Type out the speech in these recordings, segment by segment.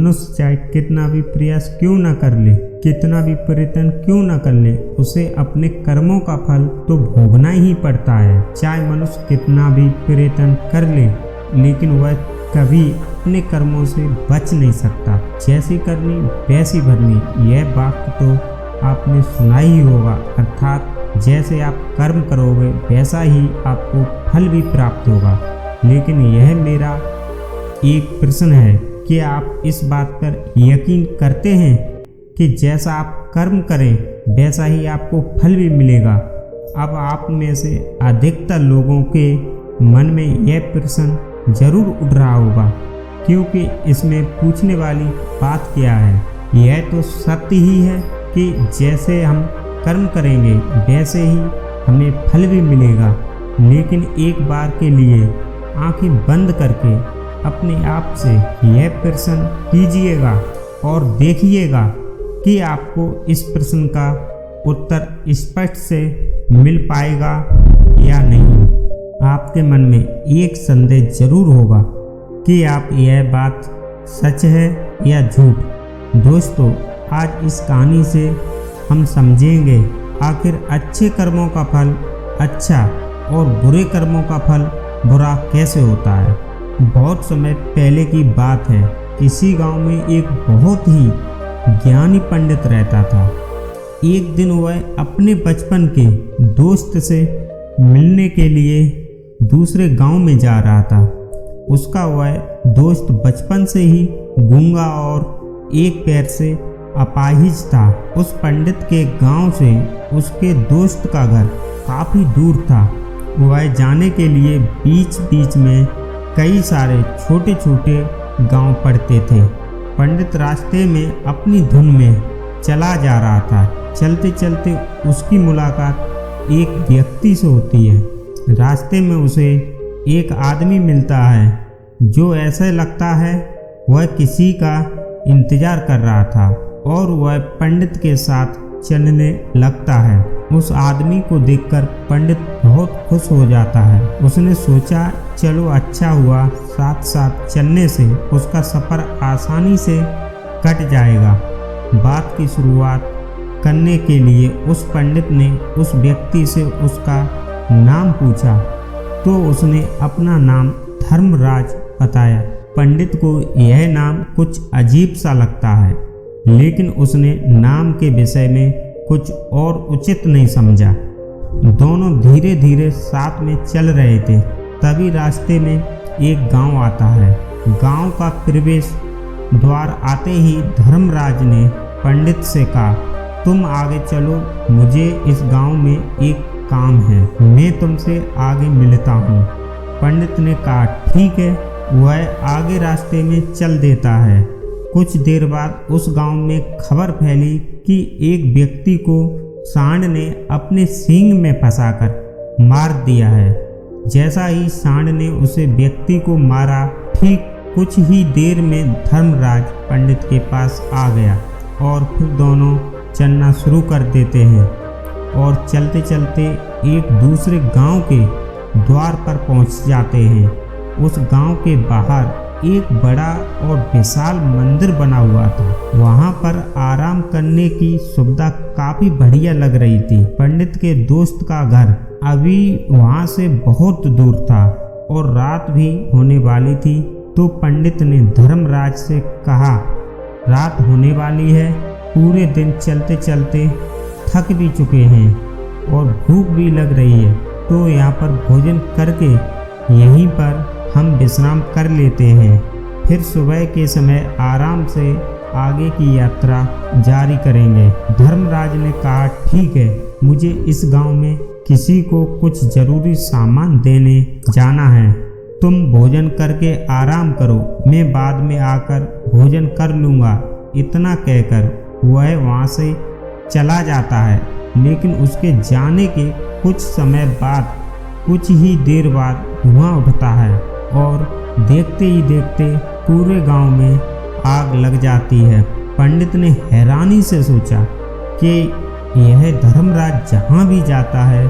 मनुष्य चाहे कितना भी प्रयास क्यों न कर ले, कितना भी प्रयत्न क्यों न कर ले, उसे अपने कर्मों का फल तो भोगना ही पड़ता है। चाहे मनुष्य कितना भी प्रयत्न कर ले, लेकिन वह कभी अपने कर्मों से बच नहीं सकता। जैसी करनी वैसी भरनी, यह वाक्य तो आपने सुना ही होगा। अर्थात जैसे आप कर्म करोगे वैसा ही आपको फल भी प्राप्त होगा। लेकिन यह मेरा एक प्रश्न है कि आप इस बात पर यकीन करते हैं कि जैसा आप कर्म करें वैसा ही आपको फल भी मिलेगा? अब आप में से अधिकतर लोगों के मन में यह प्रश्न जरूर उठ रहा होगा, क्योंकि इसमें पूछने वाली बात क्या है? यह तो सत्य ही है कि जैसे हम कर्म करेंगे वैसे ही हमें फल भी मिलेगा। लेकिन एक बार के लिए आंखें बंद करके अपने आप से यह प्रश्न कीजिएगा और देखिएगा कि आपको इस प्रश्न का उत्तर स्पष्ट से मिल पाएगा या नहीं। आपके मन में एक संदेह जरूर होगा कि आप यह बात सच है या झूठ। दोस्तों, आज इस कहानी से हम समझेंगे आखिर अच्छे कर्मों का फल अच्छा और बुरे कर्मों का फल बुरा कैसे होता है। बहुत समय पहले की बात है, किसी गांव में एक बहुत ही ज्ञानी पंडित रहता था। एक दिन वह अपने बचपन के दोस्त से मिलने के लिए दूसरे गांव में जा रहा था। उसका वह दोस्त बचपन से ही गूंगा और एक पैर से अपाहिज था। उस पंडित के गांव से उसके दोस्त का घर काफ़ी दूर था। वह जाने के लिए बीच बीच में कई सारे छोटे छोटे गांव पड़ते थे। पंडित रास्ते में अपनी धुन में चला जा रहा था। चलते चलते उसकी मुलाकात एक व्यक्ति से होती है। रास्ते में उसे एक आदमी मिलता है जो ऐसा लगता है वह किसी का इंतजार कर रहा था और वह पंडित के साथ चलने लगता है। उस आदमी को देखकर पंडित बहुत खुश हो जाता है। उसने सोचा चलो अच्छा हुआ, साथ साथ चलने से उसका सफ़र आसानी से कट जाएगा। बात की शुरुआत करने के लिए उस पंडित ने उस व्यक्ति से उसका नाम पूछा तो उसने अपना नाम धर्मराज बताया। पंडित को यह नाम कुछ अजीब सा लगता है, लेकिन उसने नाम के विषय में कुछ और उचित नहीं समझा। दोनों धीरे धीरे साथ में चल रहे थे। तभी रास्ते में एक गांव आता है। गांव का प्रवेश द्वार आते ही धर्मराज ने पंडित से कहा, तुम आगे चलो, मुझे इस गांव में एक काम है, मैं तुमसे आगे मिलता हूँ। पंडित ने कहा ठीक है। वह आगे रास्ते में चल देता है। कुछ देर बाद उस गांव में खबर फैली कि एक व्यक्ति को सांड ने अपने सींग में फंसाकर मार दिया है। जैसा ही सांड ने उसे व्यक्ति को मारा, ठीक कुछ ही देर में धर्मराज पंडित के पास आ गया और फिर दोनों चलना शुरू कर देते हैं और चलते चलते एक दूसरे गांव के द्वार पर पहुंच जाते हैं। उस गांव के बाहर एक बड़ा और विशाल मंदिर बना हुआ था। वहां पर आराम करने की सुविधा काफी बढ़िया लग रही थी। पंडित के दोस्त का घर अभी वहां से बहुत दूर था और रात भी होने वाली थी। तो पंडित ने धर्मराज से कहा, रात होने वाली है, पूरे दिन चलते चलते थक भी चुके हैं और भूख भी लग रही है, तो यहाँ पर भोजन करके यहीं पर हम विश्राम कर लेते हैं, फिर सुबह के समय आराम से आगे की यात्रा जारी करेंगे। धर्मराज ने कहा ठीक है, मुझे इस गांव में किसी को कुछ जरूरी सामान देने जाना है, तुम भोजन करके आराम करो, मैं बाद में आकर भोजन कर लूँगा। इतना कहकर वह वहाँ से चला जाता है। लेकिन उसके जाने के कुछ समय बाद, कुछ ही देर बाद धुआं उठता है और देखते ही देखते पूरे गांव में आग लग जाती है। पंडित ने हैरानी से सोचा कि यह धर्मराज जहाँ भी जाता है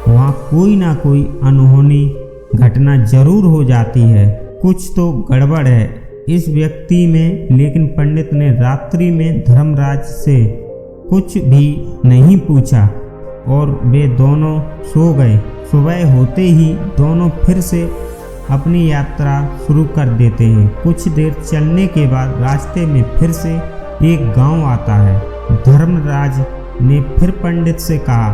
वहाँ कोई ना कोई अनहोनी घटना जरूर हो जाती है, कुछ तो गड़बड़ है। इस व्यक्ति में, लेकिन पंडित ने रात्रि में धर्मराज से कुछ भी नहीं पूछा और वे दोनों सो गए। सुबह होते ही दोनों फिर से अपनी यात्रा शुरू कर देते हैं। कुछ देर चलने के बाद रास्ते में फिर से एक गांव आता है। धर्मराज ने फिर पंडित से कहा,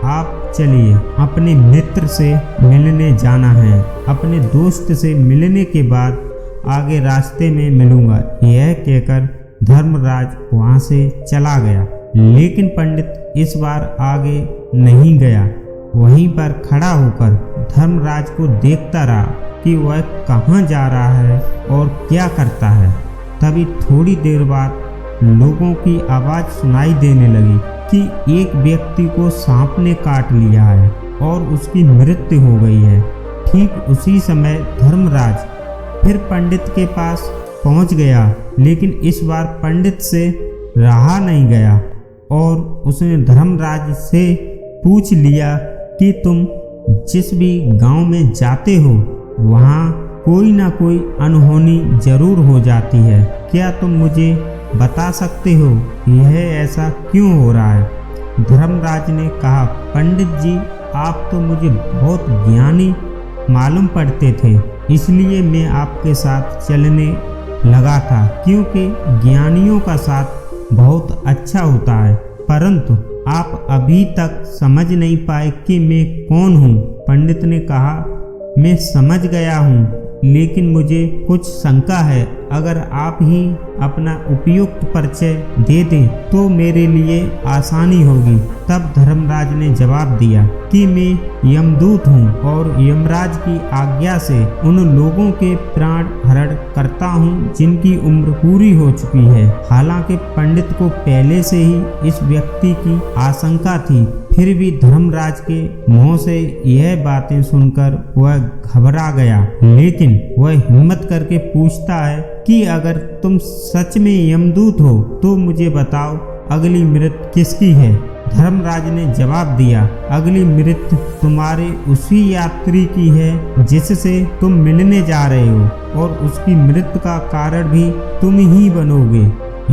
आप चलिए, अपने मित्र से मिलने जाना है। अपने दोस्त से मिलने के बाद आगे रास्ते में मिलूंगा। यह कहकर धर्मराज वहां से चला गया, लेकिन पंडित इस बार आगे नहीं गया। वहीं पर खड़ा होकर धर्मराज को देखता रहा कि वह कहाँ जा रहा है और क्या करता है। तभी थोड़ी देर बाद लोगों की आवाज़ सुनाई देने लगी कि एक व्यक्ति को सांप ने काट लिया है और उसकी मृत्यु हो गई है। ठीक उसी समय धर्मराज फिर पंडित के पास पहुंच गया, लेकिन इस बार पंडित से रहा नहीं गया और उसने धर्मराज से पूछ लिया कि तुम जिस भी गांव में जाते हो वहां कोई ना कोई अनहोनी जरूर हो जाती है। क्या तुम मुझे बता सकते हो यह ऐसा क्यों हो रहा है? धर्मराज ने कहा, पंडित जी, आप तो मुझे बहुत ज्ञानी मालूम पड़ते थे, इसलिए मैं आपके साथ चलने लगा था, क्योंकि ज्ञानियों का साथ बहुत अच्छा होता है। परंतु आप अभी तक समझ नहीं पाए कि मैं कौन हूँ। पंडित ने कहा, मैं समझ गया हूँ, लेकिन मुझे कुछ शंका है। अगर आप ही अपना उपयुक्त परिचय दे दें तो मेरे लिए आसानी होगी। तब धर्मराज ने जवाब दिया कि मैं यमदूत हूँ और यमराज की आज्ञा से उन लोगों के प्राण हरण करता हूँ जिनकी उम्र पूरी हो चुकी है। हालांकि पंडित को पहले से ही इस व्यक्ति की आशंका थी, फिर भी धर्मराज के मुंह से यह बातें सुनकर वह घबरा गया, लेकिन वह हिम्मत करके पूछता है कि अगर तुम सच में यमदूत हो तो मुझे बताओ अगली मृत्यु किसकी है? धर्मराज ने जवाब दिया, अगली मृत्यु तुम्हारे उसी यात्री की है जिससे तुम मिलने जा रहे हो और उसकी मृत्यु का कारण भी तुम ही बनोगे।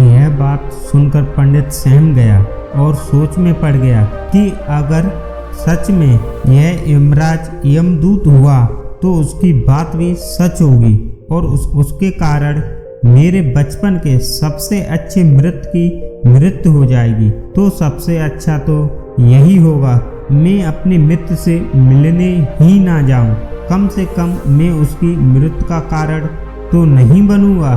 यह बात सुनकर पंडित सहम गया और सोच में पड़ गया कि अगर सच में यह यमराज यमदूत हुआ तो उसकी बात भी सच होगी और उसके कारण मेरे बचपन के सबसे अच्छे मित्र की मृत्यु हो जाएगी। तो सबसे अच्छा तो यही होगा मैं अपने मित्र से मिलने ही ना जाऊं। कम से कम मैं उसकी मृत्यु का कारण तो नहीं बनूंगा।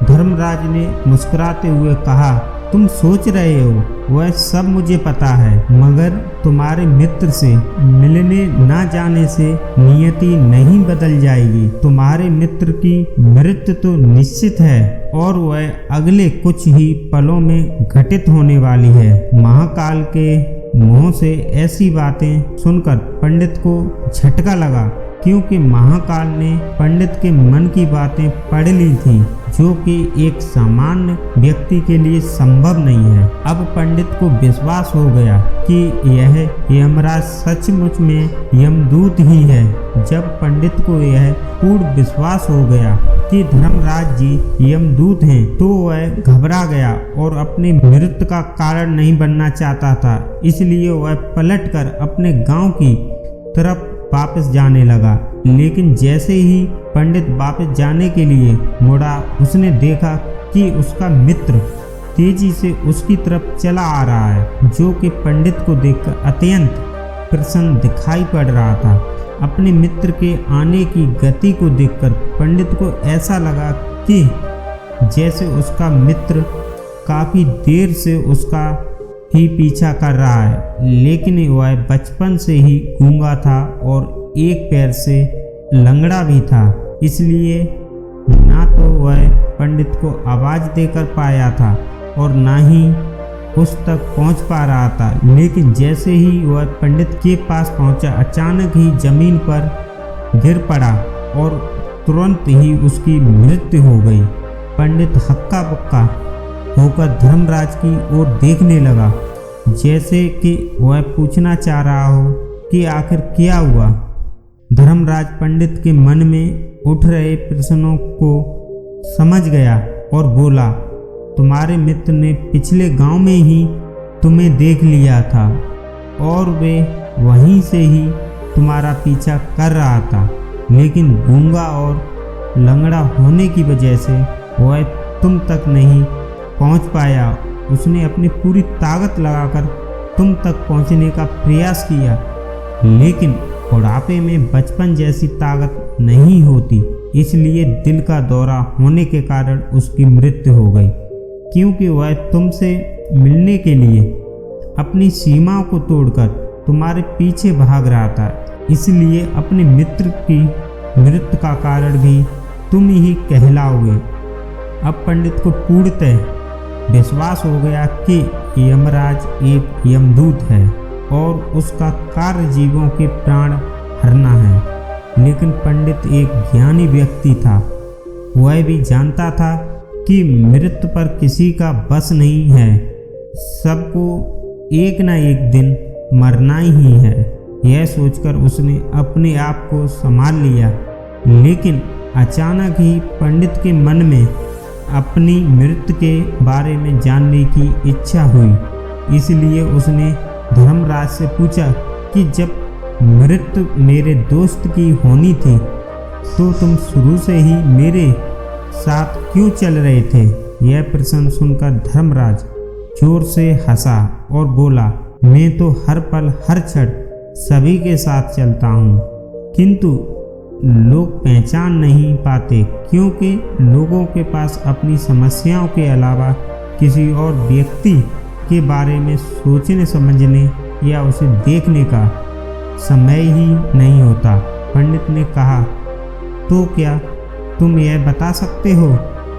धर्मराज ने मुस्कुराते हुए कहा, तुम सोच रहे हो वह सब मुझे पता है, मगर तुम्हारे मित्र से मिलने ना जाने से नियति नहीं बदल जाएगी। तुम्हारे मित्र की मृत्यु तो निश्चित है और वह अगले कुछ ही पलों में घटित होने वाली है। महाकाल के मुंह से ऐसी बातें सुनकर पंडित को झटका लगा, क्योंकि महाकाल ने पंडित के मन की बातें पढ़ ली थी, जो कि एक सामान्य व्यक्ति के लिए संभव नहीं है। अब पंडित को विश्वास हो गया कि यह यमराज सचमुच में यमदूत ही है। जब पंडित को यह पूर्ण विश्वास हो गया कि धर्मराज जी यमदूत हैं, तो वह घबरा गया और अपनी मृत्यु का कारण नहीं बनना चाहता था। इसलिए वह पलटकर अपने गांव की तरफ वापस जाने लगा। लेकिन जैसे ही पंडित वापस जाने के लिए मुड़ा, उसने देखा कि उसका मित्र तेजी से उसकी तरफ चला आ रहा है, जो कि पंडित को देखकर अत्यंत प्रसन्न दिखाई पड़ रहा था। अपने मित्र के आने की गति को देखकर पंडित को ऐसा लगा कि जैसे उसका मित्र काफी देर से उसका ही पीछा कर रहा है, लेकिन वह बचपन से ही गूंगा था और एक पैर से लंगड़ा भी था। इसलिए ना तो वह पंडित को आवाज़ देकर पाया था और ना ही उस तक पहुंच पा रहा था। लेकिन जैसे ही वह पंडित के पास पहुंचा, अचानक ही जमीन पर गिर पड़ा और तुरंत ही उसकी मृत्यु हो गई। पंडित हक्का बक्का होकर धर्मराज की ओर देखने लगा, जैसे कि वह पूछना चाह रहा हो कि आखिर क्या हुआ। धर्मराज पंडित के मन में उठ रहे प्रश्नों को समझ गया और बोला, तुम्हारे मित्र ने पिछले गांव में ही तुम्हें देख लिया था और वे वहीं से ही तुम्हारा पीछा कर रहा था, लेकिन गूंगा और लंगड़ा होने की वजह से वह तुम तक नहीं पहुंच पाया। उसने अपनी पूरी ताकत लगाकर तुम तक पहुंचने का प्रयास किया, लेकिन बुढ़ापे में बचपन जैसी ताकत नहीं होती, इसलिए दिल का दौरा होने के कारण उसकी मृत्यु हो गई, क्योंकि वह तुमसे मिलने के लिए अपनी सीमाओं को तोड़कर तुम्हारे पीछे भाग रहा था। इसलिए अपने मित्र की मृत्यु का कारण भी तुम ही कहलाओगे। अब पंडित को पूर्णतः विश्वास हो गया कि यमराज एक यमदूत है और उसका कार्य जीवों के प्राण हरना है। लेकिन पंडित एक ज्ञानी व्यक्ति था, वह भी जानता था कि मृत्यु पर किसी का बस नहीं है, सबको एक न एक दिन मरना ही है। यह सोचकर उसने अपने आप को संभाल लिया, लेकिन अचानक ही पंडित के मन में अपनी मृत्यु के बारे में जानने की इच्छा हुई। इसलिए उसने धर्मराज से पूछा कि जब मृत्यु मेरे दोस्त की होनी थी तो तुम शुरू से ही मेरे साथ क्यों चल रहे थे। यह प्रश्न सुनकर धर्मराज जोर से हंसा और बोला, मैं तो हर पल हर क्षण सभी के साथ चलता हूँ, किंतु लोग पहचान नहीं पाते, क्योंकि लोगों के पास अपनी समस्याओं के अलावा किसी और व्यक्ति के बारे में सोचने समझने या उसे देखने का समय ही नहीं होता। पंडित ने कहा, तो क्या तुम यह बता सकते हो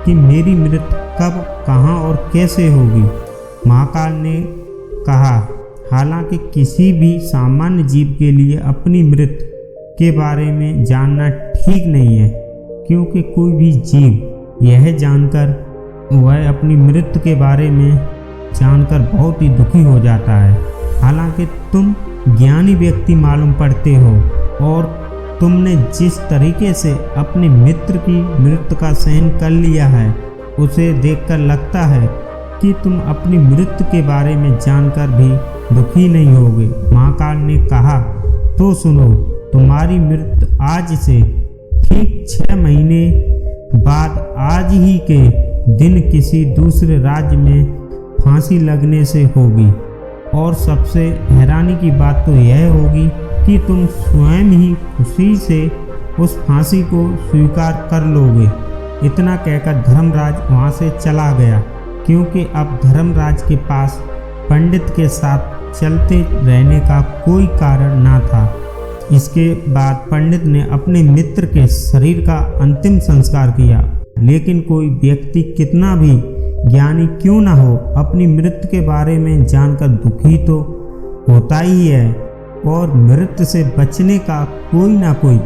कि मेरी मृत्यु कब, कहाँ और कैसे होगी। महाकाल ने कहा, हालांकि किसी भी सामान्य जीव के लिए अपनी मृत्यु के बारे में जानना ठीक नहीं है, क्योंकि कोई भी जीव यह जानकर वह अपनी मृत्यु के बारे में जानकर बहुत ही दुखी हो जाता है। हालांकि तुम ज्ञानी व्यक्ति मालूम पड़ते हो और तुमने जिस तरीके से अपने मित्र की मृत्यु का सहन कर लिया है, उसे देखकर लगता है कि तुम अपनी मृत्यु के बारे में जानकर भी दुखी नहीं होगे। महाकाल ने कहा, तो सुनो, तुम्हारी मृत्यु आज से ठीक 6 महीने बाद आज ही के दिन किसी दूसरे राज्य में फांसी लगने से होगी। और सबसे हैरानी की बात तो यह होगी कि तुम स्वयं ही खुशी से उस फांसी को स्वीकार कर लोगे। इतना कहकर धर्मराज वहाँ से चला गया, क्योंकि अब धर्मराज के पास पंडित के साथ चलते रहने का कोई कारण ना था। इसके बाद पंडित ने अपने मित्र के शरीर का अंतिम संस्कार किया, लेकिन कोई व्यक्ति कितना भी ज्ञानी क्यों ना हो, अपनी मृत्यु के बारे में जानकर दुखी तो होता ही है और मृत्यु से बचने का कोई ना कोई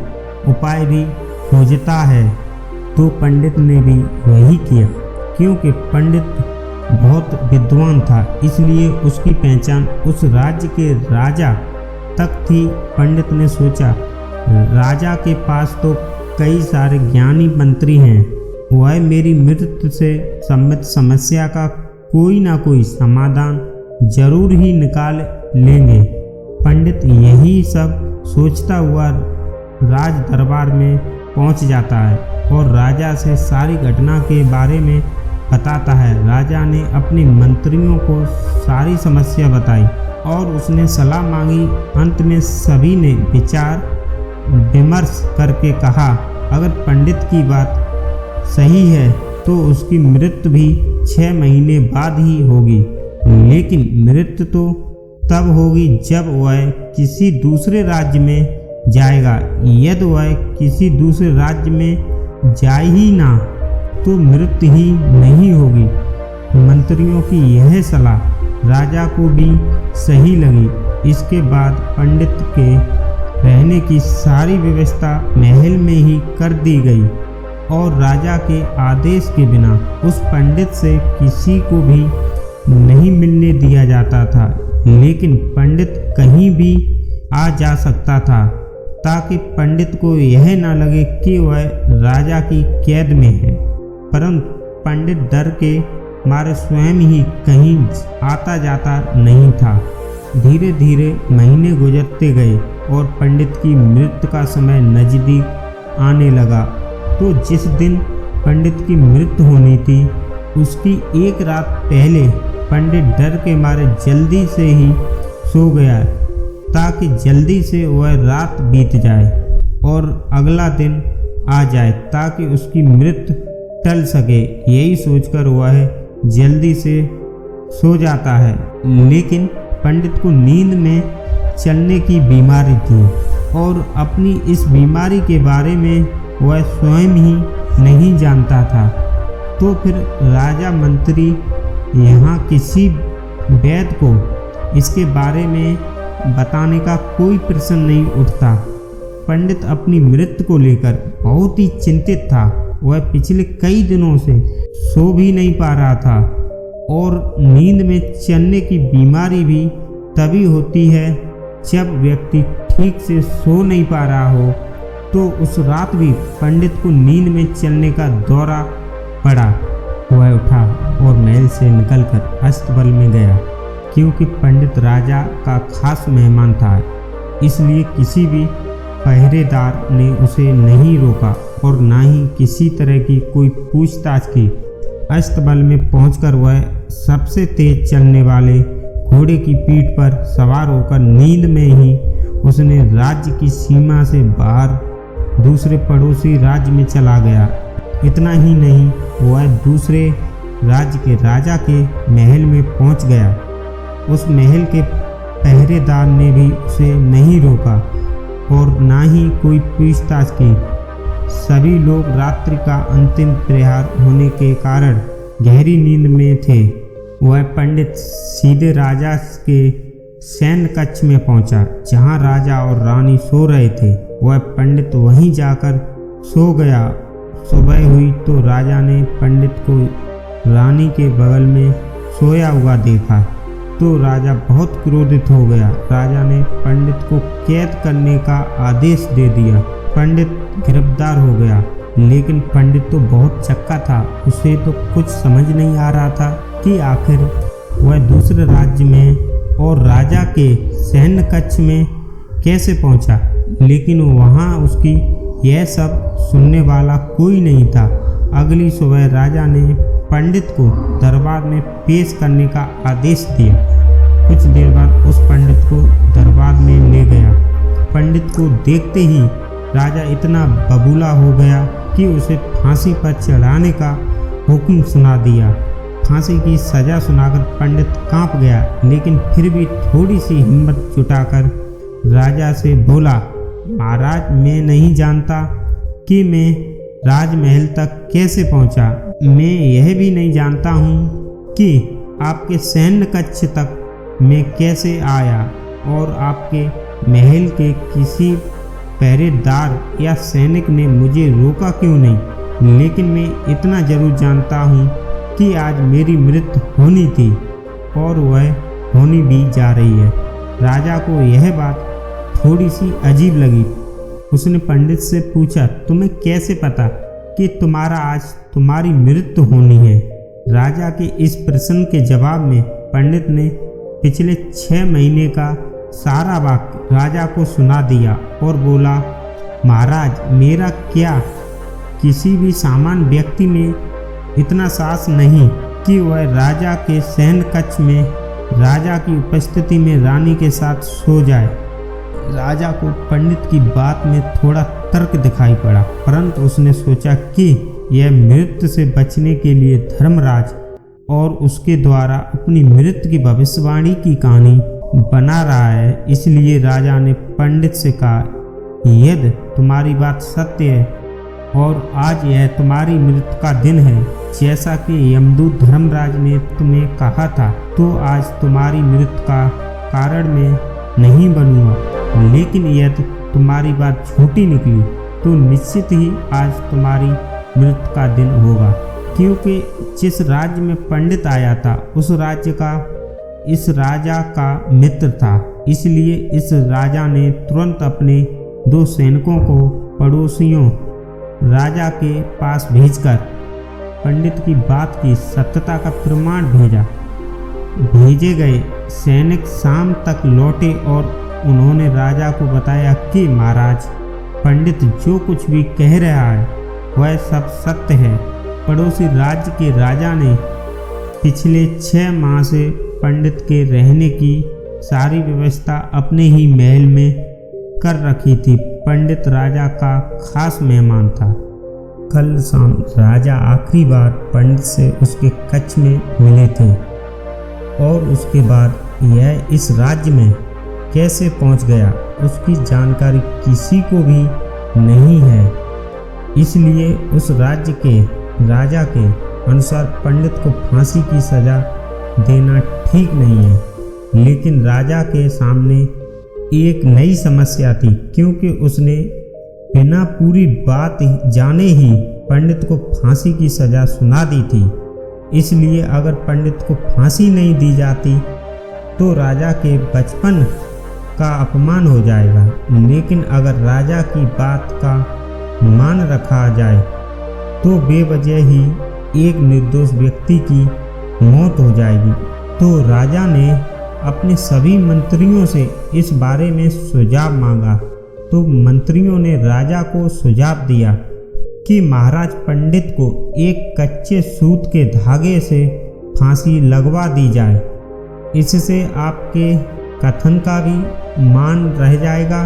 उपाय भी खोजता है। तो पंडित ने भी वही किया, क्योंकि पंडित बहुत विद्वान था, इसलिए उसकी पहचान उस राज्य के राजा तक थी। पंडित ने सोचा, राजा के पास तो कई सारे ज्ञानी मंत्री हैं, वह मेरी मृत्यु से संबंधित समस्या का कोई ना कोई समाधान जरूर ही निकाल लेंगे। पंडित यही सब सोचता हुआ राज दरबार में पहुंच जाता है और राजा से सारी घटना के बारे में बताता है। राजा ने अपने मंत्रियों को सारी समस्या बताई और उसने सलाह मांगी। अंत में सभी ने विचार विमर्श करके कहा, अगर पंडित की बात सही है तो उसकी मृत्यु भी 6 महीने बाद ही होगी, लेकिन मृत्यु तो तब होगी जब वह किसी दूसरे राज्य में जाएगा। यदि वह किसी दूसरे राज्य में जाए ही ना तो मृत्यु ही नहीं होगी। मंत्रियों की यह सलाह राजा को भी सही लगी। इसके बाद पंडित के रहने की सारी व्यवस्था महल में ही कर दी गई और राजा के आदेश के बिना उस पंडित से किसी को भी नहीं मिलने दिया जाता था। लेकिन पंडित कहीं भी आ जा सकता था, ताकि पंडित को यह ना लगे कि वह राजा की कैद में है। परंतु पंडित डर के मारे स्वयं ही कहीं आता जाता नहीं था। धीरे धीरे महीने गुजरते गए और पंडित की मृत्यु का समय नजदीक आने लगा। तो जिस दिन पंडित की मृत्यु होनी थी उसकी एक रात पहले पंडित डर के मारे जल्दी से ही सो गया ताकि जल्दी से वह रात बीत जाए और अगला दिन आ जाए ताकि उसकी मृत्यु टल सके। यही सोचकर वह जल्दी से सो जाता है। लेकिन पंडित को नींद में चलने की बीमारी थी और अपनी इस बीमारी के बारे में वह स्वयं ही नहीं जानता था। तो फिर राजा मंत्री यहाँ किसी वैद्य को इसके बारे में बताने का कोई प्रश्न नहीं उठता। पंडित अपनी मृत्यु को लेकर बहुत ही चिंतित था। वह पिछले कई दिनों से सो भी नहीं पा रहा था और नींद में चलने की बीमारी भी तभी होती है जब व्यक्ति ठीक से सो नहीं पा रहा हो। तो उस रात भी पंडित को नींद में चलने का दौरा पड़ा। वह उठा और महल से निकलकर अस्तबल में गया, क्योंकि पंडित राजा का खास मेहमान था। इसलिए किसी भी पहरेदार ने उसे नहीं रोका और ना ही किसी तरह की कोई पूछताछ की। अस्तबल में पहुंचकर वह सबसे तेज चलने वाले घोड़े की पीठ पर सवार होकर नींद में ही उसने राज्य की सीमा से बाहर दूसरे पड़ोसी राज्य में चला गया। इतना ही नहीं, वह दूसरे राज्य के राजा के महल में पहुंच गया। उस महल के पहरेदार ने भी उसे नहीं रोका और ना ही कोई पूछताछ की। सभी लोग रात्रि का अंतिम प्रहार होने के कारण गहरी नींद में थे। वह पंडित सीधे राजा के सैन्य कक्ष में पहुंचा, जहां राजा और रानी सो रहे थे। वह पंडित वहीं जाकर सो गया। सुबह हुई तो राजा ने पंडित को रानी के बगल में सोया हुआ देखा तो राजा बहुत क्रोधित हो गया। राजा ने पंडित को कैद करने का आदेश दे दिया। पंडित गिरफ्तार हो गया, लेकिन पंडित तो बहुत चक्का था। उसे तो कुछ समझ नहीं आ रहा था कि आखिर वह दूसरे राज्य में और राजा के सैन्य कक्ष में कैसे पहुंचा। लेकिन वहां उसकी यह सब सुनने वाला कोई नहीं था। अगली सुबह राजा ने पंडित को दरबार में पेश करने का आदेश दिया। कुछ देर बाद उस पंडित को दरबार में ले गया। पंडित को देखते ही राजा इतना बबूला हो गया कि उसे फांसी पर चढ़ाने का हुक्म सुना दिया। फांसी की सजा सुनाकर पंडित कांप गया, लेकिन फिर भी थोड़ी सी हिम्मत जुटाकर राजा से बोला, महाराज, मैं नहीं जानता कि मैं राजमहल तक कैसे पहुंचा। मैं यह भी नहीं जानता हूं कि आपके सैन्य कक्ष तक मैं कैसे आया और आपके महल के किसी पहरेदार या सैनिक ने मुझे रोका क्यों नहीं। लेकिन मैं इतना जरूर जानता हूं कि आज मेरी मृत्यु होनी थी और वह होनी भी जा रही है। राजा को यह बात थोड़ी सी अजीब लगी। उसने पंडित से पूछा, तुम्हें कैसे पता कि तुम्हारी मृत्यु होनी है। राजा के इस प्रश्न के जवाब में पंडित ने पिछले 6 महीने का सारा वाक्य राजा को सुना दिया और बोला, महाराज, मेरा क्या किसी भी सामान्य व्यक्ति में इतना साहस नहीं कि वह राजा के सैन्य कक्ष में राजा की उपस्थिति में रानी के साथ सो जाए। राजा को पंडित की बात में थोड़ा तर्क दिखाई पड़ा, परंतु उसने सोचा कि यह मृत्यु से बचने के लिए धर्मराज और उसके द्वारा अपनी मृत्यु की भविष्यवाणी की कहानी बना रहा है। इसलिए राजा ने पंडित से कहा, यदि तुम्हारी बात सत्य है और आज यह तुम्हारी मृत्यु का दिन है, जैसा कि यमदूत धर्मराज ने तुम्हें कहा था, तो आज तुम्हारी मृत्यु का कारण मैं नहीं बनूंगा। लेकिन यदि तुम्हारी बात झूठी निकली तो निश्चित ही आज तुम्हारी मृत्यु का दिन होगा, क्योंकि जिस राज्य में पंडित आया था उस राज्य का इस राजा का मित्र था। इसलिए इस राजा ने तुरंत अपने 2 सैनिकों को पड़ोसियों राजा के पास भेजकर पंडित की बात की सत्यता का प्रमाण भेजा। भेजे गए सैनिक शाम तक लौटे और उन्होंने राजा को बताया कि महाराज, पंडित जो कुछ भी कह रहा है वह सब सत्य है। पड़ोसी राज्य के राजा ने पिछले 6 माह से पंडित के रहने की सारी व्यवस्था अपने ही महल में कर रखी थी। पंडित राजा का खास मेहमान था। कल शाम राजा आखिरी बार पंडित से उसके कक्ष में मिले थे और उसके बाद यह इस राज्य में कैसे पहुंच गया उसकी जानकारी किसी को भी नहीं है। इसलिए उस राज्य के राजा के अनुसार पंडित को फांसी की सजा देना ठीक नहीं है। लेकिन राजा के सामने एक नई समस्या थी, क्योंकि उसने बिना पूरी बात जाने ही पंडित को फांसी की सजा सुना दी थी। इसलिए अगर पंडित को फांसी नहीं दी जाती तो राजा के बचपन का अपमान हो जाएगा। लेकिन अगर राजा की बात का मान रखा जाए तो बेवजह ही एक निर्दोष व्यक्ति की मौत हो जाएगी। तो राजा ने अपने सभी मंत्रियों से इस बारे में सुझाव मांगा। तो मंत्रियों ने राजा को सुझाव दिया कि महाराज, पंडित को एक कच्चे सूत के धागे से फांसी लगवा दी जाए। इससे आपके कथन का भी मान रह जाएगा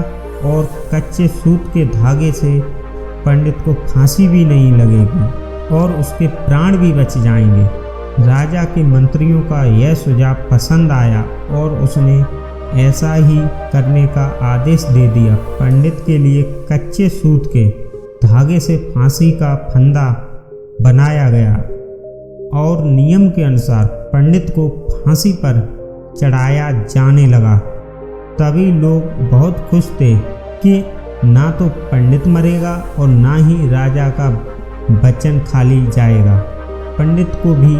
और कच्चे सूत के धागे से पंडित को फांसी भी नहीं लगेगी और उसके प्राण भी बच जाएंगे। राजा के मंत्रियों का यह सुझाव पसंद आया और उसने ऐसा ही करने का आदेश दे दिया। पंडित के लिए कच्चे सूत के धागे से फांसी का फंदा बनाया गया और नियम के अनुसार पंडित को फांसी पर चढ़ाया जाने लगा। तभी लोग बहुत खुश थे कि ना तो पंडित मरेगा और ना ही राजा का वचन खाली जाएगा। पंडित को भी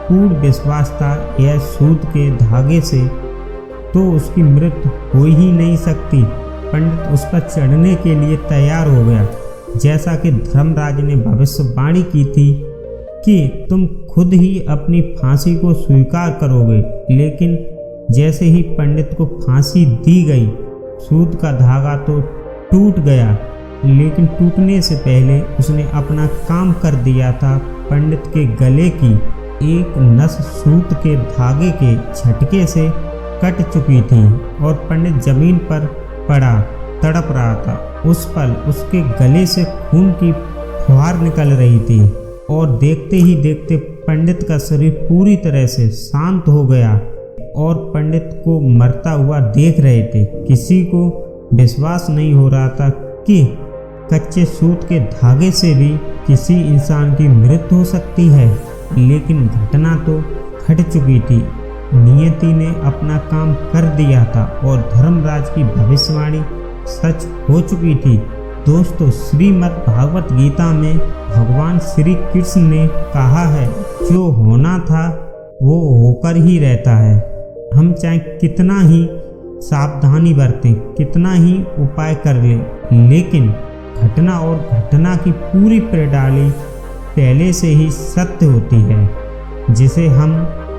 पूर्ण विश्वास था यह सूत के धागे से तो उसकी मृत्यु हो ही नहीं सकती। पंडित उस पर चढ़ने के लिए तैयार हो गया। जैसा कि धर्मराज ने भविष्यवाणी की थी कि तुम खुद ही अपनी फांसी को स्वीकार करोगे। लेकिन जैसे ही पंडित को फांसी दी गई, सूत का धागा तो टूट गया, लेकिन टूटने से पहले उसने अपना काम कर दिया था। पंडित के गले की एक नस सूत के धागे के झटके से कट चुकी थी और पंडित जमीन पर पड़ा तड़प रहा था। उस पल उसके गले से खून की फुहार निकल रही थी और देखते ही देखते पंडित का शरीर पूरी तरह से शांत हो गया और पंडित को मरता हुआ देख रहे थे। किसी को विश्वास नहीं हो रहा था कि कच्चे सूत के धागे से भी किसी इंसान की मृत्यु हो सकती है। लेकिन घटना तो घट चुकी थी। नियति ने अपना काम कर दिया था और धर्मराज की भविष्यवाणी सच हो चुकी थी। दोस्तों, श्रीमद् भागवत गीता में भगवान श्री कृष्ण ने कहा है, जो होना था वो होकर ही रहता है। हम चाहे कितना ही सावधानी बरतें, कितना ही उपाय कर लें, लेकिन घटना और घटना की पूरी प्रणाली पहले से ही सत्य होती है, जिसे हम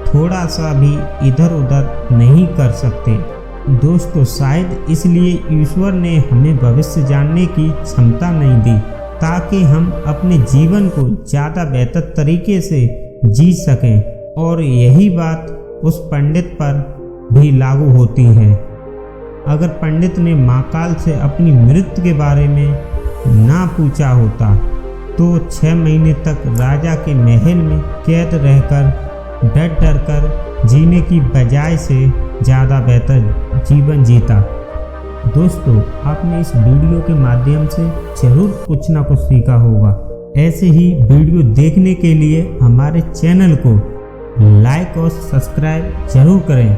थोड़ा सा भी इधर उधर नहीं कर सकते। दोस्तों, शायद इसलिए ईश्वर ने हमें भविष्य जानने की क्षमता नहीं दी, ताकि हम अपने जीवन को ज़्यादा बेहतर तरीके से जी सकें। और यही बात उस पंडित पर भी लागू होती है। अगर पंडित ने महाकाल से अपनी मृत्यु के बारे में ना पूछा होता तो 6 महीने तक राजा के महल में कैद रहकर डर कर जीने की बजाय से ज़्यादा बेहतर जीवन जीता। दोस्तों, आपने इस वीडियो के माध्यम से जरूर कुछ ना कुछ सीखा होगा। ऐसे ही वीडियो देखने के लिए हमारे चैनल को लाइक और सब्सक्राइब जरूर करें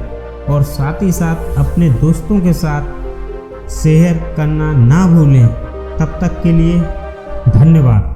और साथ ही साथ अपने दोस्तों के साथ शेयर करना ना भूलें। तब तक के लिए धन्यवाद।